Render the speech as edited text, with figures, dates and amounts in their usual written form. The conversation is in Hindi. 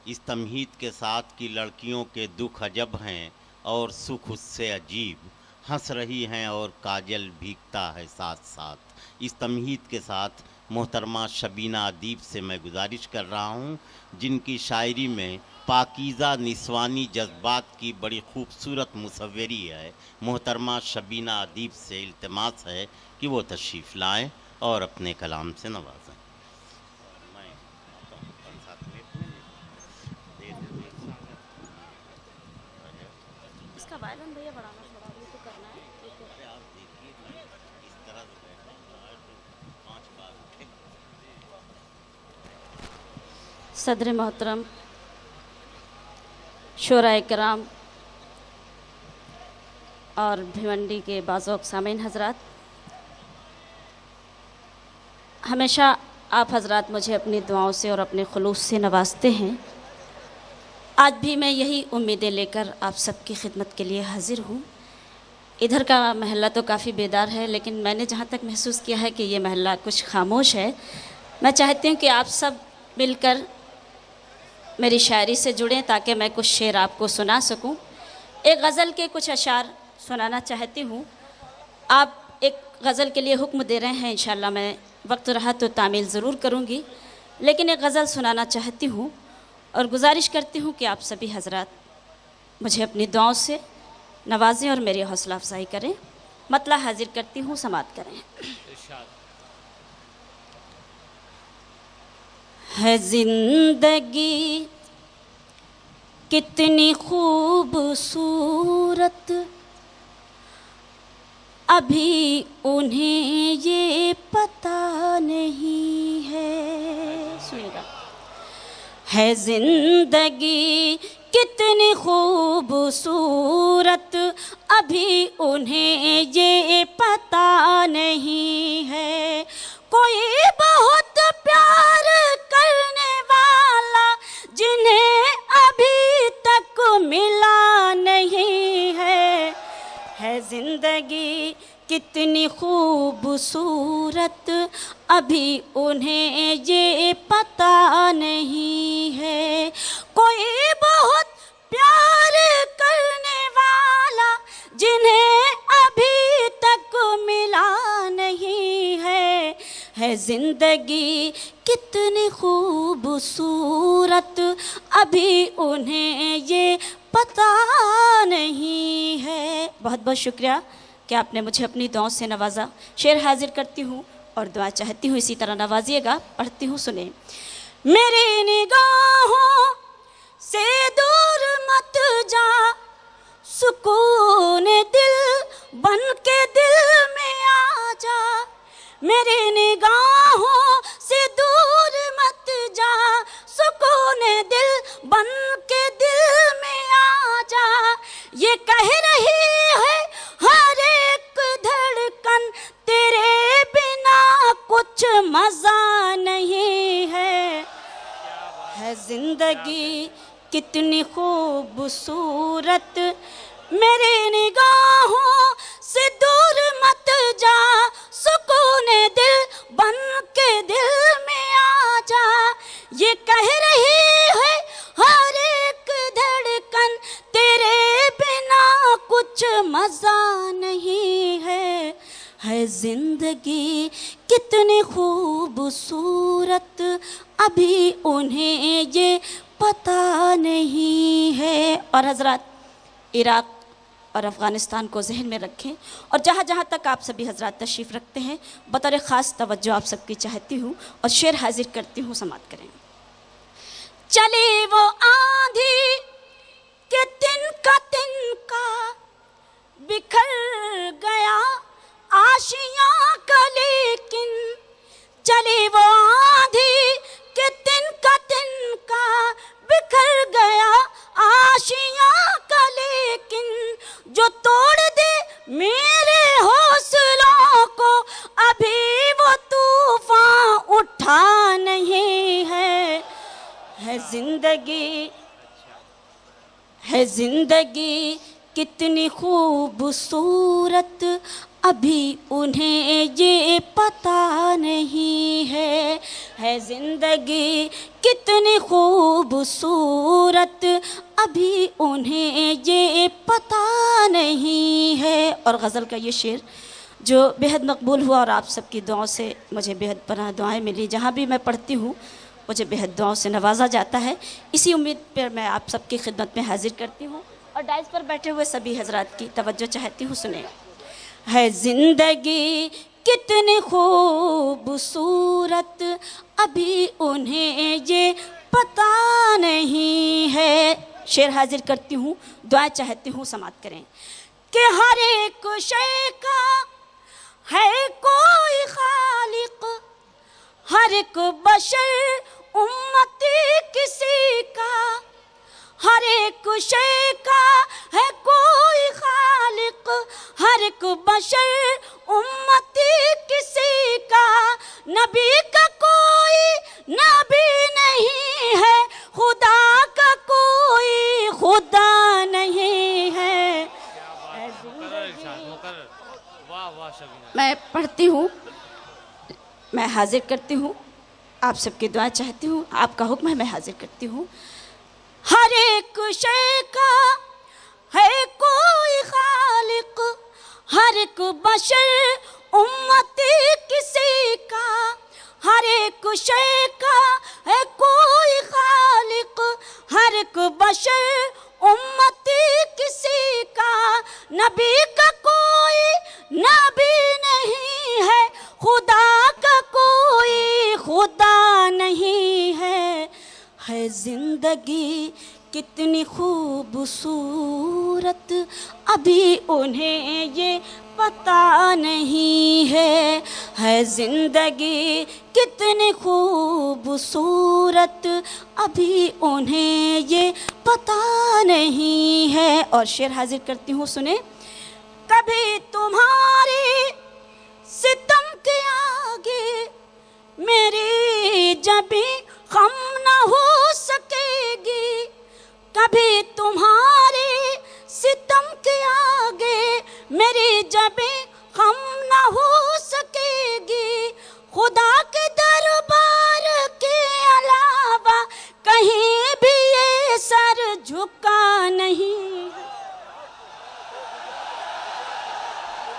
इस तमहीद के साथ कि लड़कियों के दुख अजब हैं और सुख उससे अजीब, हंस रही हैं और काजल भीगता है साथ साथ। इस तमहीद के साथ मोहतरमा शबीना अदीब से मैं गुजारिश कर रहा हूँ, जिनकी शायरी में पाकीज़ा निस्वानी जज्बात की बड़ी खूबसूरत मुसव्वरी है। मोहतरमा शबीना अदीब से इल्तिमास है कि वो तशरीफ़ लाएँ और अपने कलाम से नवाजें। इसका वायरन भैया बढ़ाना थोड़ा, ये तो करना है। सदर मोहतरम, शोराए कराम और भिवंडी के बाज़ौक़ सामीन हज़रात, हमेशा आप हज़रात मुझे अपनी दुआओं से और अपने खुलूस से नवाजते हैं। आज भी मैं यही उम्मीदें लेकर आप सबकी खिदमत के लिए हाज़िर हूँ। इधर का महल्ला तो काफ़ी बेदार है, लेकिन मैंने जहाँ तक महसूस किया है कि ये महल्ला कुछ खामोश है। मैं चाहती हूँ कि आप सब मिलकर मेरी शायरी से जुड़ें ताकि मैं कुछ शेर आपको सुना सकूं। एक गज़ल के कुछ अशार सुनाना चाहती हूँ। आप एक गज़ल के लिए हुक्म दे रहे हैं, इंशाल्लाह मैं वक्त रहा तो तामील ज़रूर करूँगी, लेकिन एक गज़ल सुनाना चाहती हूँ और गुजारिश करती हूँ कि आप सभी हज़रात मुझे अपनी दुआओं से नवाजें और मेरी हौसला अफजाई करें। मतला हाजिर करती हूँ, समात करें। है ज़िंदगी कितनी खूबसूरत, अभी उन्हें ये पता नहीं है। सुनिएगा। है ज़िंदगी कितनी खूबसूरत, अभी उन्हें ये पता नहीं है। कोई बहुत प्यार करने वाला जिन्हें अभी तक मिला नहीं है। है ज़िंदगी कितनी खूबसूरत, अभी उन्हें ये पता नहीं है। कोई बहुत प्यार करने वाला जिन्हें अभी तक मिला नहीं है। है ज़िंदगी कितनी खूबसूरत, अभी उन्हें ये पता नहीं है। बहुत बहुत शुक्रिया कि आपने मुझे अपनी दुआओं से नवाजा। शेर हाजिर करती हूँ और दुआ चाहती हूँ इसी तरह नवाजिएगा। पढ़ती हूँ, सुने। मेरी निगाहों से दूर मत जा, सुकून दिल बन के दिल में आ जा। मेरी निगाहों से दूर मत जा, सुकून दिल बन के दिल में आ जा। ये कह रही है हर एक धड़कन, तेरे बिना कुछ मजा नहीं है। है ज़िंदगी कितनी खूबसूरत, मेरी निगाहों से दूर मत जा, सुकून दिल बन के दिल में आ जा। ये कह रही है हर एक धड़कन, तेरे बिना कुछ मजा नहीं है। है ज़िंदगी कितनी खूबसूरत, अभी उन्हें ये पता नहीं है। और हज़रात, इराक़ और अफ़गानिस्तान को जहन में रखें और जहाँ जहाँ तक आप सभी हज़रात तशरीफ़ रखते हैं, बतौर ख़ास तवज्जो आप सबकी चाहती हूँ और शेर हाजिर करती हूँ, समात करें। चली वो आंधी के तिनका बिखर गया आशियाँ का, लेकिन चली वो आंधी के तिनका बिखर गया आशियाँ का, लेकिन जो तोड़ दे मेरे हौसलों को, अभी वो तूफान उठा नहीं है। है ज़िंदगी कितनी खूबसूरत, अभी उन्हें ये पता नहीं है ज़िंदगी कितनी खूबसूरत, अभी उन्हें ये पता नहीं है। और गज़ल का ये शेर जो बेहद मकबूल हुआ और आप सबकी दुआओं से मुझे बेहद पनाह दुआएं मिली, जहाँ भी मैं पढ़ती हूँ मुझे बेहद दुआओं से नवाजा जाता है। इसी उम्मीद पर मैं आप सबकी खिदमत में हाजिर करती हूँ और डाइस पर बैठे हुए सभी हजरात की तवज्जो चाहती हूँ। सुने। है ज़िंदगी कितनी खूबसूरत, अभी उन्हें ये पता नहीं है। शेर हाजिर करती हूँ, दुआ चाहती हूँ समात करें कि हर एक शय का है कोई खालिक, हर एक बशर उम्मती किसी का, हर एक शय का है कोई खालिक, हर एक बशर उम्मती किसी का, नबी का कोई नबी नहीं है, खुदा का कोई खुदा नहीं है। मैं पढ़ती हूँ, मैं हाजिर करती हूँ, आप सबकी दुआ चाहती हूँ, आपका हुक्म है मैं हाजिर करती हूँ। हर एक शय का है कोई खालिक, हर एक बशर उम्मती किसी का, हर एक शय का है कोई खालिक, हर एक बशर उम्मती किसी का, नबी का कोई नबी नहीं है, खुदा का कोई खुदा नहीं है ज़िंदगी कितनी खूबसूरत, अभी उन्हें ये पता नहीं है ज़िंदगी कितनी खूबसूरत, अभी उन्हें ये पता नहीं है। और शेर हाजिर करती हूँ, सुने। कभी तुम्हारे सितम के आगे मेरी जबी